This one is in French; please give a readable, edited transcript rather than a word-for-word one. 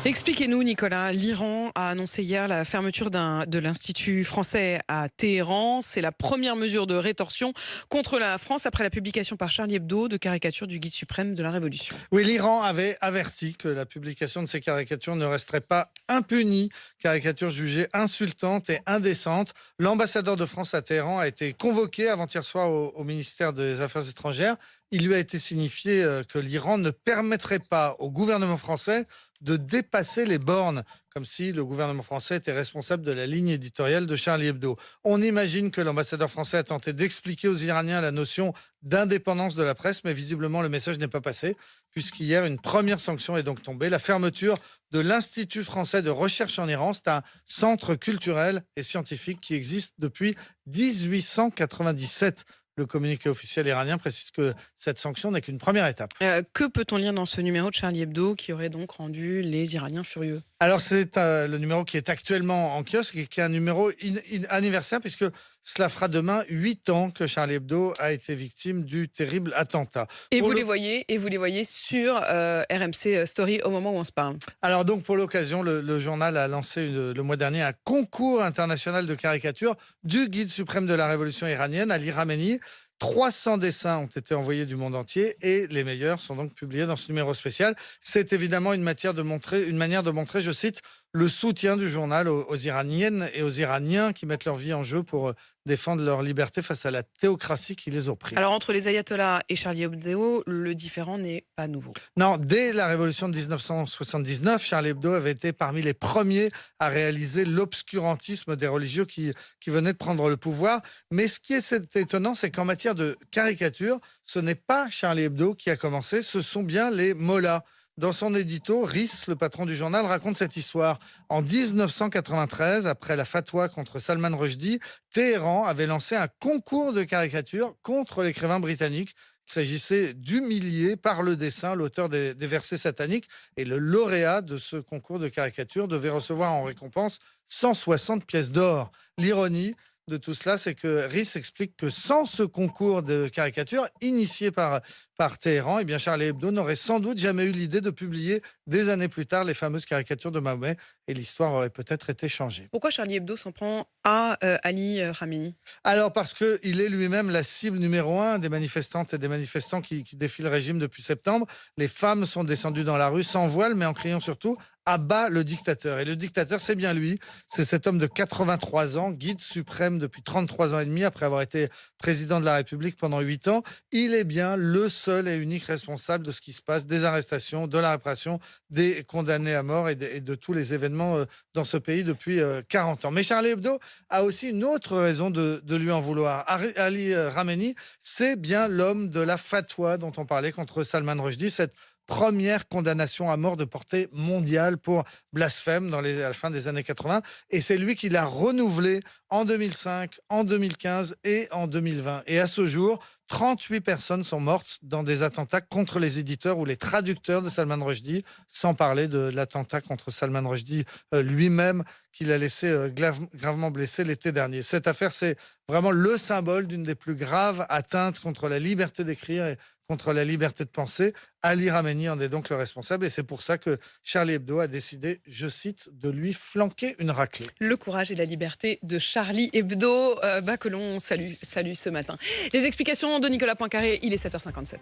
Expliquez-nous, Nicolas. L'Iran a annoncé hier la fermeture de l'Institut français à Téhéran. C'est la première mesure de rétorsion contre la France après la publication par Charlie Hebdo de caricatures du guide suprême de la Révolution. Oui, l'Iran avait averti que la publication de ces caricatures ne resterait pas impunie. Caricatures jugées insultantes et indécentes. L'ambassadeur de France à Téhéran a été convoqué avant-hier soir au ministère des Affaires étrangères. Il lui a été signifié que l'Iran ne permettrait pas au gouvernement français de dépasser les bornes, comme si le gouvernement français était responsable de la ligne éditoriale de Charlie Hebdo. On imagine que l'ambassadeur français a tenté d'expliquer aux Iraniens la notion d'indépendance de la presse, mais visiblement le message n'est pas passé, puisqu'hier, une première sanction est donc tombée, la fermeture de l'Institut français de recherche en Iran. C'est un centre culturel et scientifique qui existe depuis 1897. Le communiqué officiel iranien précise que cette sanction n'est qu'une première étape. Que peut-on lire dans ce numéro de Charlie Hebdo qui aurait donc rendu les Iraniens furieux? Alors c'est le numéro qui est actuellement en kiosque et qui est un numéro anniversaire, puisque cela fera demain 8 ans que Charlie Hebdo a été victime du terrible attentat. Et vous les voyez sur RMC Story au moment où on se parle. Alors donc pour l'occasion, le journal a lancé le mois dernier un concours international de caricature du guide suprême de la révolution iranienne, Ali Khamenei. 300 dessins ont été envoyés du monde entier et les meilleurs sont donc publiés dans ce numéro spécial. C'est évidemment une manière de montrer, je cite, le soutien du journal aux Iraniennes et aux Iraniens qui mettent leur vie en jeu pour défendre leur liberté face à la théocratie qui les opprime. Alors entre les ayatollahs et Charlie Hebdo, le différend n'est pas nouveau. Non, dès la révolution de 1979, Charlie Hebdo avait été parmi les premiers à réaliser l'obscurantisme des religieux qui venaient de prendre le pouvoir. Mais ce qui est étonnant, c'est qu'en matière de caricature, ce n'est pas Charlie Hebdo qui a commencé, ce sont bien les mollahs. Dans son édito, Riss, le patron du journal, raconte cette histoire. En 1993, après la fatwa contre Salman Rushdie, Téhéran avait lancé un concours de caricature contre l'écrivain britannique. Il s'agissait d'humilier par le dessin l'auteur des versets sataniques. Et le lauréat de ce concours de caricature devait recevoir en récompense 160 pièces d'or. L'ironie de tout cela, c'est que Riss explique que sans ce concours de caricature initié par Téhéran, eh bien Charlie Hebdo n'aurait sans doute jamais eu l'idée de publier des années plus tard les fameuses caricatures de Mahomet et l'histoire aurait peut-être été changée. Pourquoi Charlie Hebdo s'en prend à Ali Khamenei? Alors parce qu'il est lui-même la cible numéro 1 des manifestantes et des manifestants qui défient le régime depuis septembre. Les femmes sont descendues dans la rue sans voile, mais en criant surtout à bas le dictateur. Et le dictateur, c'est bien lui. C'est cet homme de 83 ans, guide suprême depuis 33 ans et demi, après avoir été président de la République pendant 8 ans. Il est bien le seul et unique responsable de ce qui se passe, des arrestations, de la répression, des condamnés à mort et de tous les événements dans ce pays depuis 40 ans. Mais Charlie Hebdo a aussi une autre raison de lui en vouloir. Ali Khamenei, c'est bien l'homme de la fatwa dont on parlait contre Salman Rushdie, cette première condamnation à mort de portée mondiale pour blasphème à la fin des années 80. Et c'est lui qui l'a renouvelé en 2005, en 2015 et en 2020. Et à ce jour, 38 personnes sont mortes dans des attentats contre les éditeurs ou les traducteurs de Salman Rushdie, sans parler de l'attentat contre Salman Rushdie lui-même, qu'il a laissé gravement blessé l'été dernier. Cette affaire, c'est vraiment le symbole d'une des plus graves atteintes contre la liberté d'écrire et contre la liberté de penser. Ali Khamenei en est donc le responsable et c'est pour ça que Charlie Hebdo a décidé, je cite, de lui flanquer une raclée. Le courage et la liberté de Charlie Hebdo, que l'on salue ce matin. Les explications de Nicolas Poincaré, il est 7h57.